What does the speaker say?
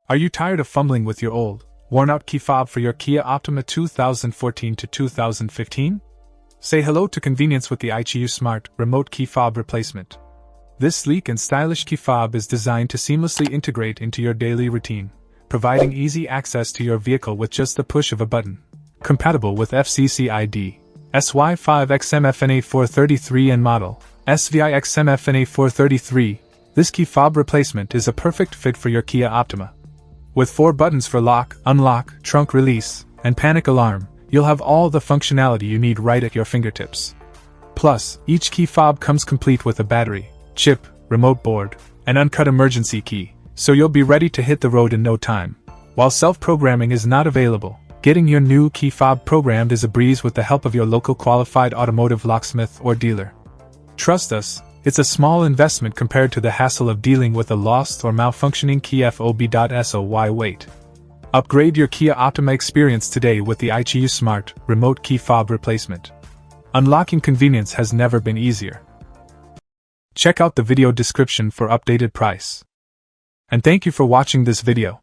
Are you tired of fumbling with your old, worn-out key fob for your Kia Optima 2014 to 2015? Say hello to convenience with the Aichiyu Smart Remote Key Fob Replacement. This sleek and stylish key fob is designed to seamlessly integrate into your daily routine, providing easy access to your vehicle with just the push of a button. Compatible with FCC ID, SY5XMFNA433 and model, SVIXMFNA433, this key fob replacement is a perfect fit for your Kia Optima. With 4 buttons for lock, unlock, trunk release, and panic alarm, you'll have all the functionality you need right at your fingertips. Plus, each key fob comes complete with a battery, chip, remote board, and uncut emergency key, so you'll be ready to hit the road in no time. While self-programming is not available, getting your new key fob programmed is a breeze with the help of your local qualified automotive locksmith or dealer. Trust us, it's a small investment compared to the hassle of dealing with a lost or malfunctioning key fob.soy. Wait. Upgrade your Kia Optima experience today with the Aichiyu Smart Remote Key Fob Replacement. Unlocking convenience has never been easier. Check out the video description for updated price. And thank you for watching this video.